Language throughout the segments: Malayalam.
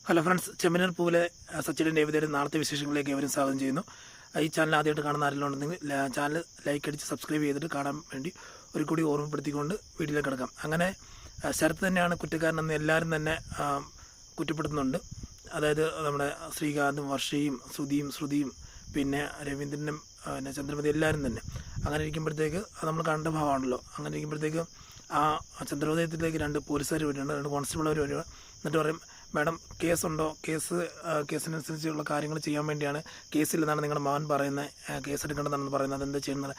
ഹലോ ഫ്രണ്ട്സ്, ചെമ്മനീർ പൂവിലെ സച്ചിൻ രേവതിയുടെ നാളത്തെ വിശേഷങ്ങളിലേക്ക് ഏവരും സ്വാഗതം ചെയ്യുന്നു. ഈ ചാനൽ ആദ്യമായിട്ട് കാണുന്ന ആരെങ്കിലും ഉണ്ടെങ്കിൽ ചാനൽ ലൈക്ക് അടിച്ച് സബ്സ്ക്രൈബ് ചെയ്തിട്ട് കാണാൻ വേണ്ടി ഒരു കൂടി ഓർമ്മപ്പെടുത്തിക്കൊണ്ട് വീട്ടിലേക്ക് കിടക്കാം. അങ്ങനെ ശരത്ത് തന്നെയാണ് കുറ്റക്കാരനെന്ന് എല്ലാവരും തന്നെ കുറ്റപ്പെടുത്തുന്നുണ്ട്. അതായത് നമ്മുടെ ശ്രീകാന്തും വർഷയും ശ്രുതിയും പിന്നെ രവീന്ദ്രനും പിന്നെ ചന്ദ്രമതി എല്ലാവരും തന്നെ. അങ്ങനെ ഇരിക്കുമ്പോഴത്തേക്ക് നമ്മൾ കണ്ട ഭാവമാണല്ലോ. അങ്ങനെ ഇരിക്കുമ്പോഴത്തേക്ക് ആ ചന്ദ്രോദയത്തിലേക്ക് രണ്ട് പോലീസുകാർ വരുന്നുണ്ട്, രണ്ട് കോൺസ്റ്റബിൾ അവർ വരിക. എന്നിട്ട് പറയും, മാഡം കേസുണ്ടോ, കേസിനനുസരിച്ചുള്ള കാര്യങ്ങൾ ചെയ്യാൻ വേണ്ടിയാണ്, കേസില്ലെന്നാണ് നിങ്ങളുടെ മകൻ പറയുന്നത്, കേസ് എടുക്കേണ്ടതാണെന്ന് പറയുന്നത്, അതെന്താ ചെയ്യുന്നത്?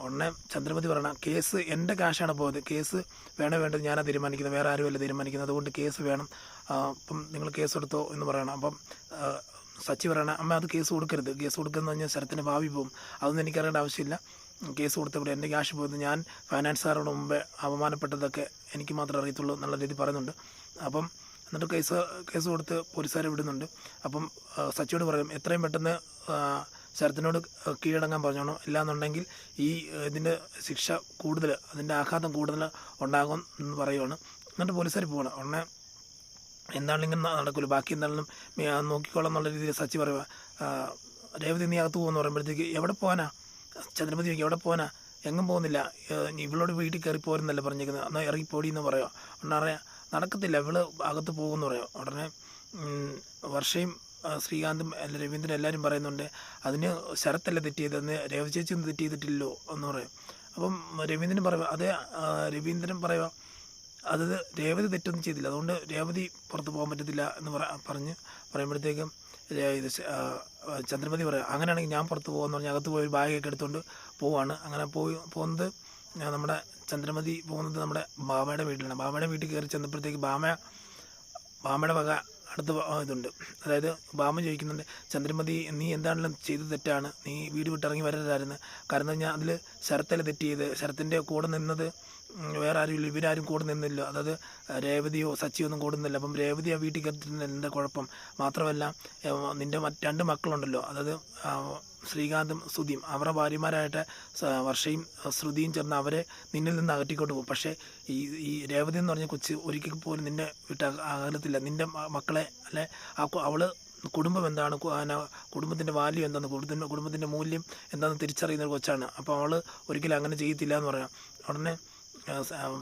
ഉടനെ ചന്ദ്രമതി പറയണം, കേസ് എൻ്റെ കാശാണ് പോയത്, കേസ് വേണ്ടത് ഞാനാണ് തീരുമാനിക്കുന്നത്, വേറെ ആരുമല്ല തീരുമാനിക്കുന്നത്, അതുകൊണ്ട് കേസ് വേണം, അപ്പം നിങ്ങൾ കേസ് എടുത്തോ എന്ന് പറയണം. അപ്പം സച്ചി പറയണം, അമ്മ അത് കേസ് കൊടുക്കരുത്, കേസ് കൊടുക്കുന്നത് പറഞ്ഞാൽ ശരത്തിൻ്റെ ഭാവി പോകും, അതൊന്നും എനിക്കറിയേണ്ട ആവശ്യമില്ല, കേസ് കൊടുത്തവിടെ എൻ്റെ ക്യാഷ് പോയത്, ഞാൻ ഫൈനാൻസുകാരോട് മുമ്പേ അപമാനപ്പെട്ടതൊക്കെ എനിക്ക് മാത്രമേ അറിയത്തുള്ളൂ എന്നുള്ള രീതി പറയുന്നുണ്ട്. അപ്പം എന്നിട്ട് കേസ് കൊടുത്ത് പോലീസുകാരെ വിടുന്നുണ്ട്. അപ്പം സച്ചിയോട് പറയും, എത്രയും പെട്ടെന്ന് ശരത്തിനോട് കീഴടങ്ങാൻ പറഞ്ഞോണം, ഇല്ലാന്നുണ്ടെങ്കിൽ ഇതിൻ്റെ ശിക്ഷ കൂടുതൽ, അതിൻ്റെ ആഘാതം കൂടുതൽ ഉണ്ടാകും എന്ന് പറയുവാണ്. എന്നിട്ട് പോലീസുകാർ പോകണം. ഉടനെ എന്താണെങ്കിലും ഇങ്ങനെ നടക്കില്ല, ബാക്കി എന്താണെങ്കിലും നോക്കിക്കോളാം എന്നുള്ള രീതിയിൽ സച്ചി പറയുക, രേവതി നീ അകത്ത് പോകുമെന്ന് പറയുമ്പോഴത്തേക്ക് എവിടെ പോകാനാ? ചന്ദ്രമതി ചോദിക്കും, എവിടെ പോകാനാ? എങ്ങും പോകുന്നില്ല, ഇവളോട് വീട്ടിൽ കയറി പോരുന്നല്ലേ പറഞ്ഞേക്കുന്നത്, എന്നാൽ ഇറങ്ങിപ്പോടി എന്ന് പറയുക. ഉടനെ നടക്കത്തില്ല, ഇവള് അകത്ത് പോകുമെന്ന് പറയാം. ഉടനെ വർഷയും ശ്രീകാന്തും രവീന്ദ്രൻ എല്ലാവരും പറയുന്നുണ്ട്, അതിന് ശരത്തല്ല തെറ്റിയത്, അന്ന് രേവതി ചേച്ചി ഒന്നും തെറ്റ് ചെയ്തിട്ടില്ലല്ലോ എന്ന് പറയും. അപ്പം രവീന്ദ്രൻ പറയുക, അതേ രവീന്ദ്രൻ പറയുക, അത് രേവതി തെറ്റൊന്നും ചെയ്തില്ല, അതുകൊണ്ട് രേവതി പുറത്ത് പോകാൻ പറ്റത്തില്ല എന്ന് പറയുമ്പോഴത്തേക്കും ഇത് ചന്ദ്രമതി പറയാം, അങ്ങനെയാണെങ്കിൽ ഞാൻ പുറത്ത് പോകുമെന്ന് പറഞ്ഞാൽ അകത്ത് പോയി ബാഗൊക്കെ എടുത്തുകൊണ്ട് പോവാണ്. അങ്ങനെ പോകുന്നത് നമ്മുടെ ചന്ദ്രമതി പോകുന്നത് നമ്മുടെ ബാമയുടെ വീട്ടിലാണ്. ബാമയുടെ വീട്ടിൽ കയറി ചെന്നപ്പോഴത്തേക്ക് ബാമയുടെ വക അടുത്ത ഇതുണ്ട്. അതായത് ബാമ ചോദിക്കുന്നുണ്ട്, ചന്ദ്രമതി നീ എന്താണെങ്കിലും ചെയ്തത് തെറ്റാണ്, നീ വീട് വിട്ടിറങ്ങി വരരുതായിരുന്നു, കാരണം കഴിഞ്ഞാൽ അതിൽ ശരത്തല്ല തെറ്റ് ചെയ്ത്, ശരത്തിൻ്റെ കൂടെ നിന്നത് വേറെ ആരുമില്ല, ഇവരാരും കൂടെ നിന്നില്ല, അതായത് രേവതിയോ സച്ചിയോ ഒന്നും കൂടുന്നില്ല. അപ്പം രേവതി ആ വീട്ടിൽ കയറിയിട്ടുണ്ട്, എൻ്റെ കുഴപ്പം മാത്രമല്ല, നിൻ്റെ രണ്ട് മക്കളുണ്ടല്ലോ, അതായത് ശ്രീകാന്തും ശ്രുതിയും, അവരുടെ ഭാര്യമാരായിട്ട് വർഷയും ശ്രുതിയും ചേർന്ന് അവരെ നിന്നിൽ നിന്ന് അകറ്റിക്കൊണ്ട് പോകും. പക്ഷേ ഈ രേവതി എന്ന് പറഞ്ഞ കൊച്ച് ഒരിക്കൽ പോലും നിന്നെ വിട്ട് അകലത്തില്ല. നിൻ്റെ മക്കളെ അല്ലെ അവള് കുടുംബം എന്താണ്, കുടുംബത്തിൻ്റെ വാല്യൂ എന്താണ്, കുടുംബത്തിൻ്റെ മൂല്യം എന്താണെന്ന് തിരിച്ചറിയുന്ന ഒരു കൊച്ചാണ്. അപ്പോൾ അവൾ ഒരിക്കലും അങ്ങനെ ചെയ്യത്തില്ല എന്ന് പറയാം. ഉടനെ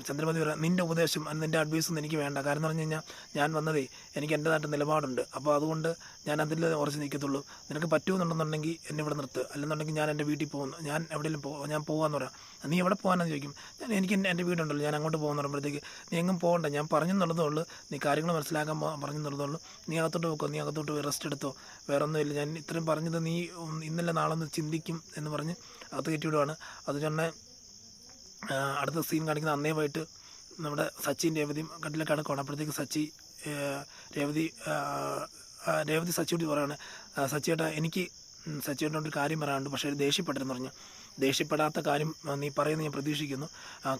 ചന്ദ്രമതി പറയാം, നിൻ്റെ ഉപദേശം നിൻ്റെ അഡ്വൈസൊന്നും എനിക്ക് വേണ്ട, കാരണം എന്ന് പറഞ്ഞു കഴിഞ്ഞാൽ ഞാൻ വന്നതേ എനിക്ക് എൻ്റേതായിട്ട് നിലപാടുണ്ട്, അപ്പോൾ അതുകൊണ്ട് ഞാൻ അതിൽ ഉറച്ച് നിൽക്കത്തുള്ളൂ, നിനക്ക് പറ്റുമെന്നുണ്ടെന്നുണ്ടെങ്കിൽ എന്നെ ഇവിടെ നിർത്ത്, അല്ലെന്നുണ്ടെങ്കിൽ ഞാൻ എൻ്റെ വീട്ടിൽ പോകുന്നു, ഞാൻ എവിടെയെങ്കിലും ഞാൻ പോകാമെന്ന് പറയാം. നീ എവിടെ പോകാനെന്ന് ചോദിക്കും, എനിക്ക് എൻ്റെ വീടുണ്ടല്ലോ, ഞാൻ അങ്ങോട്ട് പോകുന്ന പറയുമ്പോഴത്തേക്ക്, നീ എങ്ങും പോകണ്ട, ഞാൻ പറഞ്ഞെന്നുള്ളതേ ഉള്ളൂ, നീ കാര്യങ്ങൾ മനസ്സിലാക്കാൻ പറഞ്ഞെന്നുള്ളതേ ഉള്ളൂ, നീ അകത്തോട്ട് പോക്കോ, നീ അകത്തോട്ട് പോയി റെസ്റ്റ് എടുത്തോ, വേറെ ഒന്നുമില്ല, ഞാൻ ഇത്രയും പറഞ്ഞത് നീ ഇന്നലെ നാളെ ഒന്ന് ചിന്തിക്കും എന്ന് പറഞ്ഞ് അകത്ത് കയറ്റിവിടുവാണ്. അത് തന്നെ അടുത്ത സീൻ കാണിക്കുന്ന അന്നേ പോയിട്ട് നമ്മുടെ സച്ചിൻ രേവതിയും കട്ടിലെ കിടക്കുകയാണ്. അപ്പോഴത്തേക്ക് രേവതി സച്ചിയോട് പറയാണ്, സച്ചിയേട്ടാ എനിക്ക് സച്ചിയേട്ടനോട് ഒരു കാര്യം പറയാനുണ്ട്, പക്ഷേ ഒരു ദേഷ്യപ്പെട്ടെന്ന് പറഞ്ഞു. ദേഷ്യപ്പെടാത്ത കാര്യം നീ പറയുന്നത് ഞാൻ പ്രതീക്ഷിക്കുന്നു,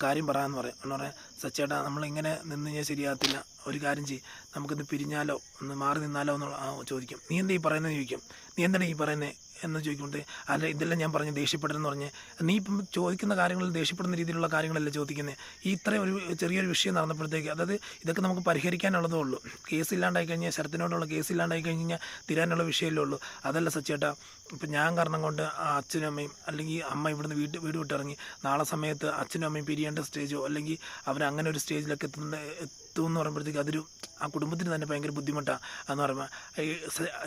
കാര്യം പറയാമെന്ന് പറയാം. എന്ന് പറയാം, സച്ചിയേട്ടാ നമ്മളിങ്ങനെ നിന്ന് കഴിഞ്ഞാൽ ശരിയാകത്തില്ല, ഒരു കാര്യം ചെയ്യും, നമുക്കിന്ന് പിരിഞ്ഞാലോ, ഒന്ന് മാറി നിന്നാലോ എന്ന് ചോദിക്കും. നീ എന്താ ഈ പറയുന്നത് ചോദിക്കും, നീ എന്താണ് ഈ പറയുന്നത് എന്ന് ചോദിക്കുമ്പോൾ, അല്ല ഇതെല്ലാം ഞാൻ പറഞ്ഞ് ദേഷ്യപ്പെട്ടെന്ന് പറഞ്ഞ്, നീ ഇപ്പം ചോദിക്കുന്ന കാര്യങ്ങളിൽ ദേഷ്യപ്പെടുന്ന രീതിയിലുള്ള കാര്യങ്ങളല്ല ചോദിക്കുന്നത്, ഈ ഇത്രയും ഒരു ചെറിയൊരു വിഷയം നടന്നപ്പോഴത്തേക്ക്, അതായത് ഇതൊക്കെ നമുക്ക് പരിഹരിക്കാനുള്ളതേ ഉള്ളൂ, കേസില്ലാണ്ടായി കഴിഞ്ഞാൽ, ശരത്തിനോടുള്ള കേസില്ലാണ്ടായി കഴിഞ്ഞാൽ തീരാനുള്ള വിഷയമല്ലേ ഉള്ളൂ. അതല്ല സച്ചേട്ടാ, ഇപ്പം ഞാൻ കാരണം കൊണ്ട് അച്ഛനും അമ്മയും അല്ലെങ്കിൽ അമ്മ ഇവിടുന്ന് വീട് വിട്ടിറങ്ങി നാളെ സമയത്ത് അച്ഛനും അമ്മയും പിരിയേണ്ട സ്റ്റേജോ അല്ലെങ്കിൽ അവരങ്ങനെ ഒരു സ്റ്റേജിലൊക്കെ എത്തുമെന്ന് പറയുമ്പോഴത്തേക്ക് അതൊരു ആ കുടുംബത്തിന് തന്നെ ഭയങ്കര ബുദ്ധിമുട്ടാണ് എന്ന് പറയുമ്പോൾ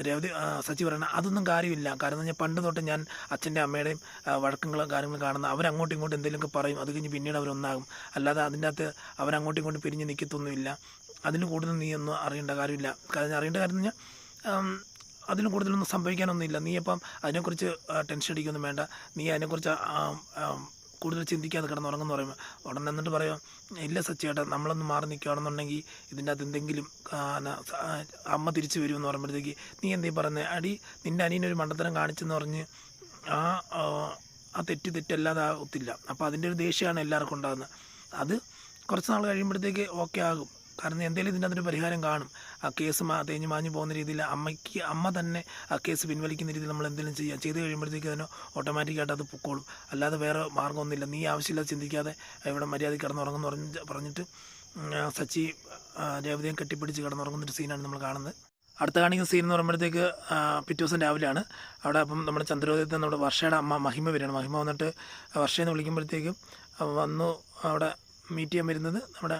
രേവതി സച്ചി പറയണ അതൊന്നും കാര്യമില്ല, കാരണം ഞാൻ പണ്ട് തൊട്ട് ഞാൻ അച്ഛൻ്റെ അമ്മയുടെയും വഴക്കങ്ങളും കാര്യങ്ങളും കാണുന്ന, അവരങ്ങോട്ടും ഇങ്ങോട്ടും എന്തെങ്കിലുമൊക്കെ പറയും, അത് കഴിഞ്ഞ് പിന്നീട് അവരൊന്നാകും, അല്ലാതെ അതിൻ്റെ അകത്ത് അവരങ്ങോട്ടും ഇങ്ങോട്ടും പിരിഞ്ഞ് നിൽക്കത്തൊന്നുമില്ല, അതിന് കൂടുതൽ നീ ഒന്നും അറിയേണ്ട കാര്യമില്ല, കാരണം അറിയേണ്ട കാര്യം എന്ന് പറഞ്ഞാൽ അതിന് കൂടുതലൊന്നും സംഭവിക്കാനൊന്നുമില്ല, നീ അപ്പം അതിനെക്കുറിച്ച് ടെൻഷൻ അടിക്കൊന്നും വേണ്ട, നീ അതിനെക്കുറിച്ച് കൂടുതൽ ചിന്തിക്കാതെ കിടന്നുറങ്ങുമെന്ന് പറയുമ്പോൾ ഉടനെ എന്നിട്ട് പറയാം, ഇല്ല സച്ചിയേട്ടാ നമ്മളൊന്ന് മാറി നിൽക്കുകയാണെന്നുണ്ടെങ്കിൽ ഇതിൻ്റെ അകത്ത് എന്തെങ്കിലും അമ്മ തിരിച്ചു വരുമെന്ന് പറയുമ്പോഴത്തേക്ക്, നീ എന്തേ പറയുന്നത്, അടി നിൻ്റെ അനിയനൊരു മണ്ടത്തരം കാണിച്ചെന്ന് പറഞ്ഞ് ആ തെറ്റല്ലാതെ ആകത്തില്ല, അപ്പോൾ അതിൻ്റെ ഒരു ദേഷ്യമാണ് എല്ലാവർക്കും ഉണ്ടാകുന്നത്, അത് കുറച്ച് നാൾ കഴിയുമ്പോഴത്തേക്ക് ഓക്കെ ആകും, കാരണം എന്തെങ്കിലും ഇതിൻ്റെ അതൊരു പരിഹാരം കാണും, ആ കേസ് തേഞ്ഞ് മാഞ്ഞു പോകുന്ന രീതിയിൽ അമ്മ തന്നെ ആ കേസ് പിൻവലിക്കുന്ന രീതിയിൽ നമ്മൾ എന്തെങ്കിലും ചെയ്ത് കഴിയുമ്പോഴത്തേക്ക് അതിന് ഓട്ടോമാറ്റിക്കായിട്ട് അത് പൊക്കോളും, അല്ലാതെ വേറെ മാർഗ്ഗമൊന്നുമില്ല, നീ ആവശ്യമില്ലാതെ ചിന്തിക്കാതെ ഇവിടെ മര്യാദയ്ക്ക് കിടന്നുറങ്ങുമെന്ന് പറഞ്ഞിട്ട് സച്ചി രേവതിയെ കെട്ടിപ്പിടിച്ച് കിടന്നുറങ്ങുന്നൊരു സീനാണ് നമ്മൾ കാണുന്നത്. അടുത്ത കാണിക്കുന്ന സീൻ എന്ന് പറയുമ്പോഴത്തേക്ക് പിറ്റേ ദിവസം രാവിലെയാണ്. അവിടെ അപ്പം നമ്മുടെ ചന്ദ്രോദയത്തിൽ നമ്മുടെ വർഷയുടെ അമ്മ മഹിമ വരികയാണ്. മഹിമ വന്നിട്ട് വർഷയെന്ന് വിളിക്കുമ്പോഴത്തേക്കും വന്നു അവിടെ മീറ്റ് ചെയ്യാൻ വരുന്നത് നമ്മുടെ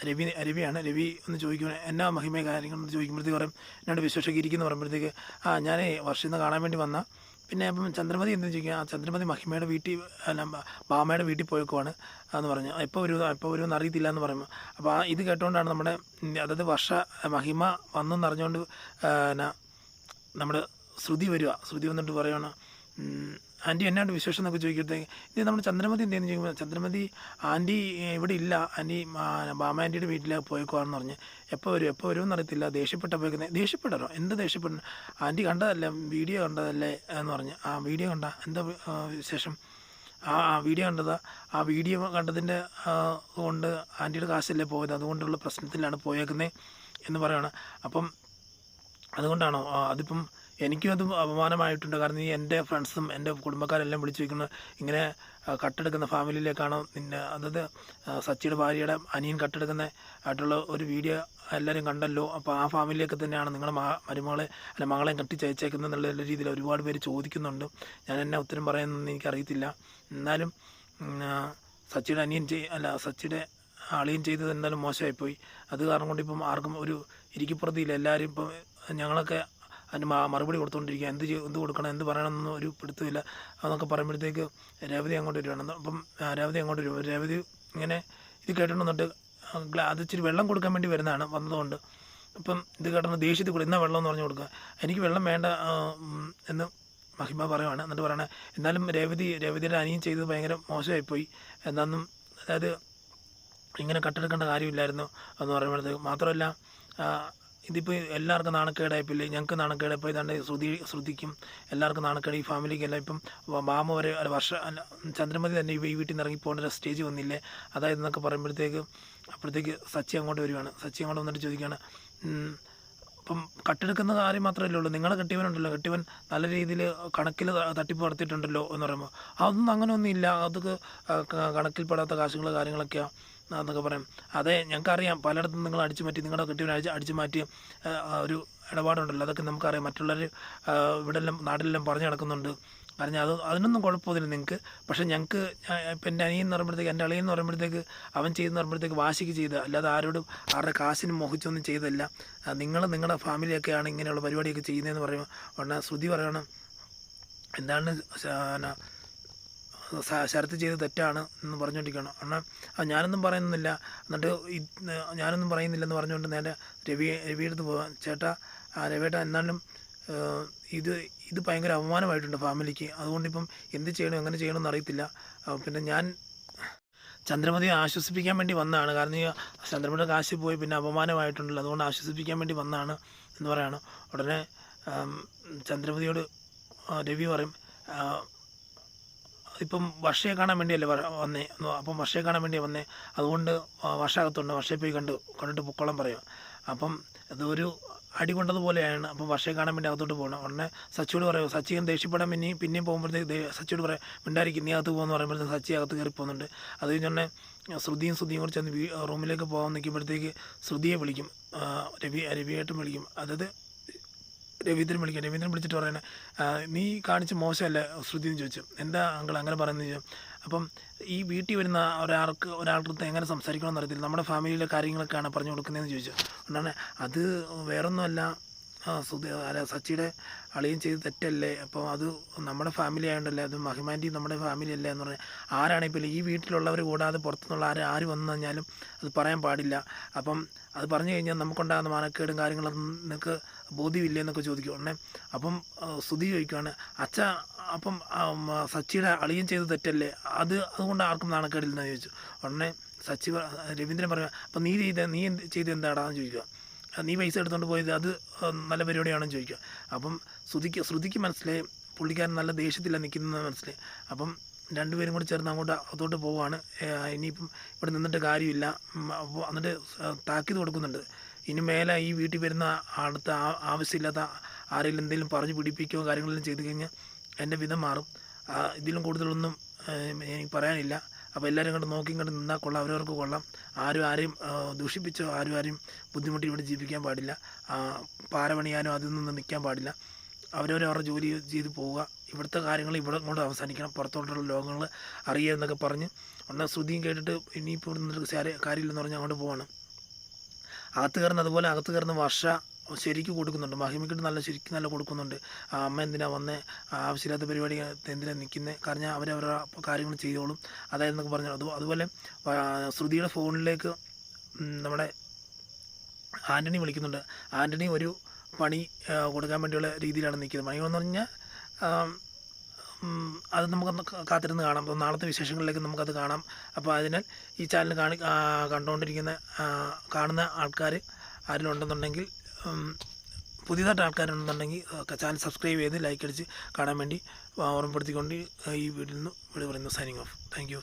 രവിയാണ്. രവി ഒന്ന് ചോദിക്കുമ്പോൾ എന്നാ മഹിമ കാര്യങ്ങളെന്ന് ചോദിക്കുമ്പോഴത്തേക്ക് പറയും എന്നോട് വിശേഷമൊക്കെ ഇരിക്കുന്നു പറയുമ്പോഴത്തേക്ക് ഞാൻ വർഷയിൽ കാണാൻ വേണ്ടി വന്ന പിന്നെ അപ്പം ചന്ദ്രമതി എന്തെന്ന് ചോദിക്കുക, ചന്ദ്രമതി മഹിമയുടെ വീട്ടിൽ അല്ല ബാമയുടെ വീട്ടിൽ പോയേക്കുവാണ് എന്ന് പറഞ്ഞു. എപ്പോൾ വരുമെന്ന് അറിയത്തില്ല എന്ന് പറയുമ്പോൾ അപ്പോൾ ഇത് കേട്ടുകൊണ്ടാണ് നമ്മുടെ അതായത് മഹിമ വന്നെന്ന് അറിഞ്ഞുകൊണ്ട് നമ്മുടെ ശ്രുതി വന്നിട്ട് പറയുകയാണ് ആൻറ്റി എന്നാണ്ട് വിശേഷം എന്നൊക്കെ ചോദിക്കുമ്പോഴത്തേക്ക് ഇത് നമ്മുടെ ചന്ദ്രമതി എന്തെന്ന് ചോദിക്കുമ്പോൾ ചന്ദ്രമതി ആൻറ്റി ഇവിടെ ഇല്ല, ആൻറ്റി ബാമ ആൻറ്റിയുടെ വീട്ടിലേക്ക് പോയേക്കുവാണെന്ന് പറഞ്ഞ് എപ്പോൾ വരുമെന്ന് അറിയത്തില്ല, ദേഷ്യപ്പെടാറോ എന്ത് ദേഷ്യപ്പെടുന്നു, ആൻറ്റി കണ്ടതല്ലേ വീഡിയോ കണ്ടതല്ലേ എന്ന് പറഞ്ഞ് ആ വീഡിയോ കണ്ട എന്താ വിശേഷം, വീഡിയോ കണ്ടതാ, ആ വീഡിയോ കണ്ടതിൻ്റെ കൊണ്ട് ആൻറ്റിയുടെ കാശല്ലേ പോയത്, അതുകൊണ്ടുള്ള പ്രശ്നത്തിലാണ് പോയേക്കുന്നത് എന്ന് പറയുകയാണ്. അപ്പം അതുകൊണ്ടാണോ അതിപ്പം എനിക്കും അത് അപമാനമായിട്ടുണ്ട്. കാരണം ഈ എൻ്റെ ഫ്രണ്ട്സും എൻ്റെ കുടുംബക്കാരെല്ലാം വിളിച്ചു ചോദിക്കുന്നത് ഇങ്ങനെ കട്ടെടുക്കുന്ന ഫാമിലിയിലേക്കാണോ നിന്നെ, അതായത് സച്ചിയുടെ ഭാര്യയുടെ അനിയൻ കട്ടെടുക്കുന്ന ആയിട്ടുള്ള ഒരു വീഡിയോ എല്ലാവരും കണ്ടല്ലോ, അപ്പോൾ ആ ഫാമിലിയൊക്കെ തന്നെയാണ് നിങ്ങളുടെ മകളെ കെട്ടിച്ചയച്ചേക്കുന്നത് എന്നുള്ള രീതിയിൽ ഒരുപാട് പേര് ചോദിക്കുന്നുണ്ട്. ഞാൻ എന്നെ ഉത്തരം പറയുന്നതെന്ന് എനിക്കറിയത്തില്ല. എന്നാലും സച്ചിയുടെ അളിയൻ ചെയ്തത് എന്തായാലും മോശമായിപ്പോയി. അത് കാരണം കൊണ്ട് ഇപ്പം ആർക്കും ഒരു ഇരിക്കപ്പുറത്തില്ല. എല്ലാവരും ഇപ്പം ഞങ്ങളൊക്കെ അതിന് മറുപടി കൊടുത്തുകൊണ്ടിരിക്കുക, എന്ത് കൊടുക്കണം എന്ത് പറയണമെന്നൊന്നും ഒരു പിടുത്തമില്ല എന്നൊക്കെ പറയുമ്പോഴത്തേക്ക് രേവതി അങ്ങോട്ട് വരുവാണ്. അപ്പം രേവതി ഇങ്ങനെ ഇത് കേട്ടിട്ട് അത് ഇച്ചിരി വെള്ളം കൊടുക്കാൻ വേണ്ടി വന്നതുകൊണ്ട് അപ്പം ഇത് കേട്ടോണ്ട് ദേഷ്യത്തിൽ കൂടെ എന്നാ വെള്ളം എന്ന് പറഞ്ഞു കൊടുക്കുക, എനിക്ക് വെള്ളം വേണ്ട എന്ന് മഹിമ പറയുവാണ്. എന്നിട്ട് പറയണേ എന്നാലും രേവതിയുടെ അനിയൻ ചെയ്തത് ഭയങ്കര മോശമായിപ്പോയി, എന്താണെന്നും അതായത് ഇങ്ങനെ കട്ടെടുക്കേണ്ട കാര്യമില്ലായിരുന്നു എന്ന് പറയുമ്പോഴത്തേക്ക് മാത്രമല്ല ഇതിപ്പോൾ എല്ലാവർക്കും നാണക്കേടായിപ്പില്ലേ, ഞങ്ങൾക്ക് നാണക്കേടായിപ്പോൾ ഇതാണ്ട് ശ്രുതിക്കും എല്ലാവർക്കും നാണക്കേട്, ഈ ഫാമിലിക്കെല്ലാം ഇപ്പം ബാമ വരെ ചന്ദ്രമതി തന്നെ ഈ വീട്ടിൽ നിന്ന് ഇറങ്ങി പോകേണ്ട ഒരു സ്റ്റേജ് വന്നില്ലേ, അതായത് എന്നൊക്കെ അപ്പോഴത്തേക്ക് സച്ചി അങ്ങോട്ട് വരികയാണ്. സച്ചി അങ്ങോട്ട് വന്നിട്ട് ചോദിക്കുകയാണ് ഇപ്പം കട്ടെടുക്കുന്ന കാര്യം മാത്രമല്ലേ ഉള്ളൂ, നിങ്ങളെ കെട്ടിയവൻ നല്ല രീതിയിൽ കണക്കിൽ തട്ടിപ്പ് നടത്തിയിട്ടുണ്ടല്ലോ എന്ന് പറയുമ്പോൾ അതൊന്നും അങ്ങനെയൊന്നും ഇല്ല, അതൊക്കെ കണക്കിൽപ്പെടാത്ത കാര്യങ്ങളൊക്കെയാണ് എന്നൊക്കെ പറയും. അതെ ഞങ്ങൾക്കറിയാം, പലയിടത്തും നിങ്ങൾ അടിച്ചു മാറ്റി നിങ്ങളുടെ കെട്ടിയവനെ അടിച്ചു മാറ്റി ഒരു ഇടപാടുണ്ടല്ലോ, അതൊക്കെ നമുക്കറിയാം, മറ്റുള്ളവർ ഇവിടെല്ലാം നാട്ടിലെല്ലാം പറഞ്ഞു നടക്കുന്നുണ്ട്. കാരണം അതിനൊന്നും കുഴപ്പമൊന്നുമില്ല നിങ്ങൾക്ക്. പക്ഷേ ഞങ്ങൾക്ക് ഇപ്പം എൻ്റെ അളിയൻ എന്ന് പറയുമ്പോഴത്തേക്ക് അവൻ ചെയ്തെന്ന് പറയുമ്പോഴത്തേക്ക് വാശിക്ക് ചെയ്ത, അല്ലാതെ ആരുടെ കാശിന് മോഹിച്ചൊന്നും ചെയ്തല്ല. നിങ്ങളുടെ ഫാമിലിയൊക്കെയാണ് ഇങ്ങനെയുള്ള പരിപാടിയൊക്കെ ചെയ്യുന്നതെന്ന് പറയുമ്പോൾ ഉടനെ ശ്രുതി പറയണം എന്താണ് ശരത്ത് ചെയ്ത് തെറ്റാണ് എന്ന് പറഞ്ഞുകൊണ്ടിരിക്കുകയാണ്. എന്നാൽ ഞാനൊന്നും പറയുന്നില്ല, എന്നിട്ട് ഞാനൊന്നും പറയുന്നില്ലെന്ന് പറഞ്ഞുകൊണ്ട് നേരെ രവിയുടെ അടുത്ത് പോകാൻ, രവിയേട്ട എന്നാലും ഇത് ഭയങ്കര അപമാനമായിട്ടുണ്ട് ഫാമിലിക്ക്, അതുകൊണ്ടിപ്പം എന്ത് ചെയ്യണം എങ്ങനെ ചെയ്യണമെന്ന് അറിയത്തില്ല. പിന്നെ ഞാൻ ചന്ദ്രമതിയെ ആശ്വസിപ്പിക്കാൻ വേണ്ടി വന്നതാണ്, കാരണം ഈ ചന്ദ്രമതിയുടെ കാശ് പോയി പിന്നെ അപമാനമായിട്ടുണ്ടല്ലോ, അതുകൊണ്ട് ആശ്വസിപ്പിക്കാൻ വേണ്ടി വന്നതാണ് എന്ന് പറയാണ്. ഉടനെ ചന്ദ്രമതിയോട് രവി പറയും ഇപ്പം വർഷയെ കാണാൻ വേണ്ടിയല്ലേ വന്നേ, അപ്പം വർഷയെ കാണാൻ വേണ്ടിയാണ് വന്നേ, അതുകൊണ്ട് വർഷ അകത്തുണ്ട്, വർഷയെ പോയി കണ്ടിട്ട് പൊക്കോളം പറയും. അപ്പം അതൊരു അടി കൊണ്ടതുപോലെയാണ്. അപ്പം വർഷയെ കാണാൻ വേണ്ടി അകത്തോട്ട് പോകണം. ഉടനെ സച്ചിയോട് പറയും, സച്ചിയും ദേഷ്യപ്പെടാൻ പിന്നെയും പോകുമ്പോഴത്തേക്ക് സച്ചിയോട് പറയാം മിണ്ടായിരിക്കും, നീ അകത്ത് പോകുമെന്ന് പറയുമ്പോഴത്തേക്ക് സച്ചി അകത്ത് കയറി പോകുന്നുണ്ട്. അത് കഴിഞ്ഞുടനെ ശ്രുതിയും കൂടി ചെന്ന് റൂമിലേക്ക് പോകാൻ നിൽക്കുമ്പോഴത്തേക്ക് ശ്രുതിയെ വിളിക്കും, രവിയായിട്ടും വിളിക്കും, അതായത് രവീന്ദ്രൻ വിളിച്ചിട്ട് പറയണേ നീ കാണിച്ച മോശമല്ലേ ശ്രുതി എന്ന് ചോദിച്ചു. എന്താ അങ്കിൾ അങ്ങനെ പറയുന്നത് ചോദിച്ചു. അപ്പം ഈ വീട്ടിൽ വരുന്ന ഒരാളുടെ എങ്ങനെ സംസാരിക്കണമെന്ന് അറിയത്തില്ല, നമ്മുടെ ഫാമിലിയിലെ കാര്യങ്ങളൊക്കെയാണ് പറഞ്ഞു കൊടുക്കുന്നതെന്ന് ചോദിച്ചു. അതുകൊണ്ടാണ് അത് വേറൊന്നുമല്ല, സച്ചിയുടെ അളിയൻ ചെയ്ത് തെറ്റല്ലേ, അപ്പോൾ അത് നമ്മുടെ ഫാമിലി ആയതുകൊണ്ടല്ലേ, അത് മഹിമാൻറ്റി നമ്മുടെ ഫാമിലി അല്ലേ എന്ന് പറഞ്ഞാൽ ആരാണെങ്കിലും ഈ വീട്ടിലുള്ളവർ കൂടാതെ പുറത്തുനിന്നുള്ള ആര് വന്നു കഴിഞ്ഞാലും അത് പറയാൻ പാടില്ല. അപ്പം അത് പറഞ്ഞു കഴിഞ്ഞാൽ നമുക്കുണ്ടാകുന്ന മാനക്കേടും കാര്യങ്ങളൊന്നും നിങ്ങൾക്ക് ബോധ്യമില്ലേ എന്നൊക്കെ ചോദിക്കും. ഉടനെ അപ്പം ശ്രുതി ചോദിക്കുകയാണ് അപ്പം സച്ചിയുടെ അളിയൻ ചെയ്ത് തെറ്റല്ലേ, അതുകൊണ്ട് ആർക്കും നാണക്കേടില്ലെന്ന് ചോദിച്ചു. ഉടനെ രവീന്ദ്രൻ പറയുക അപ്പം നീ ചെയ്ത് എന്താടാന്ന് ചോദിക്കുക, നീ പൈസ എടുത്തുകൊണ്ട് പോയത് അത് നല്ല പരിപാടിയാണെന്ന് ചോദിക്കുക. അപ്പം ശ്രുതിക്ക് മനസ്സിലായി പുള്ളിക്കാരൻ നല്ല ദേഷ്യത്തിലാണ് നിൽക്കുന്നത് മനസ്സിലായി. അപ്പം രണ്ടുപേരും കൂടി ചേർന്ന് അതോട്ട് പോവുകയാണ്. ഇനിയിപ്പം ഇവിടെ നിന്നിട്ട് കാര്യമില്ല. അപ്പോൾ എന്നിട്ട് താക്കീത് കൊടുക്കുന്നുണ്ട്, ഇനി മേലെ ഈ വീട്ടിൽ വരുന്ന അടുത്ത ആവശ്യമില്ലാത്ത ആരെങ്കിലും എന്തെങ്കിലും പറഞ്ഞു പിടിപ്പിക്കുകയോ കാര്യങ്ങളെല്ലാം ചെയ്ത് കഴിഞ്ഞാൽ എൻ്റെ വിധം മാറും, ഇതിലും കൂടുതലൊന്നും എനിക്ക് പറയാനില്ല, അപ്പോൾ എല്ലാവരും കണ്ട് നോക്കി കണ്ട് നിന്നാൽ കൊള്ളാം, അവരവർക്ക് കൊള്ളാം. ആരെയും ദൂഷിപ്പിച്ചോ ആരെയും ബുദ്ധിമുട്ടി ഇവിടെ ജീവിക്കാൻ പാടില്ല. പാര പണിയാനോ അതിൽ നിന്ന് നിൽക്കാൻ പാടില്ല. അവരവരുടെ ജോലി ചെയ്ത് പോവുക. ഇവിടുത്തെ കാര്യങ്ങൾ ഇവിടെ കൊണ്ട് അവസാനിക്കണം. പുറത്തോട്ടുള്ള ലോകങ്ങൾ അറിയുക എന്നൊക്കെ പറഞ്ഞ് ഒന്ന് ശ്രുതിയും കേട്ടിട്ട് ഇനിയിപ്പോൾ ഇവിടെ നിന്നിട്ട് കാര്യമില്ലെന്ന് പറഞ്ഞ് അങ്ങോട്ട് പോവാണ്. അകത്ത് കയറുന്ന വർഷ ശരിക്കും കൊടുക്കുന്നുണ്ട്. മഹിമയ്ക്കിട്ട് ശരിക്കും നല്ല കൊടുക്കുന്നുണ്ട്. അമ്മ എന്തിനാ വന്നേ, ആവശ്യമില്ലാത്ത പരിപാടി എന്തിനാ നിൽക്കുന്നത്, കാരണം അവരവരുടെ കാര്യങ്ങൾ ചെയ്തോളും അതായെന്നൊക്കെ പറഞ്ഞു. അതുപോലെ ശ്രുതിയുടെ ഫോണിലേക്ക് നമ്മുടെ ആൻ്റണി വിളിക്കുന്നുണ്ട്. ആൻ്റണി ഒരു പണി കൊടുക്കാൻ വേണ്ടിയുള്ള രീതിയിലാണ് നിൽക്കുന്നത്. പണികളെന്ന് പറഞ്ഞാൽ അത് നമുക്കൊന്ന് കാത്തിരുന്ന് കാണാം. അപ്പോൾ നാളത്തെ വിശേഷങ്ങളിലേക്ക് നമുക്കത് കാണാം. അപ്പോൾ അതിനാൽ ഈ ചാനൽ കാണുന്ന ആൾക്കാർ ആരെങ്കിലും ഉണ്ടെന്നുണ്ടെങ്കിൽ, പുതിയതായിട്ട് ആൾക്കാരുണ്ടെന്നുണ്ടെങ്കിൽ ചാനൽ സബ്സ്ക്രൈബ് ചെയ്ത് ലൈക്ക് അടിച്ച് കാണാൻ വേണ്ടി ഓർമ്മപ്പെടുത്തിക്കൊണ്ട് ഈ വീഡിയോയിൽ നിന്ന് പറയുന്നു. Signing off. Thank you.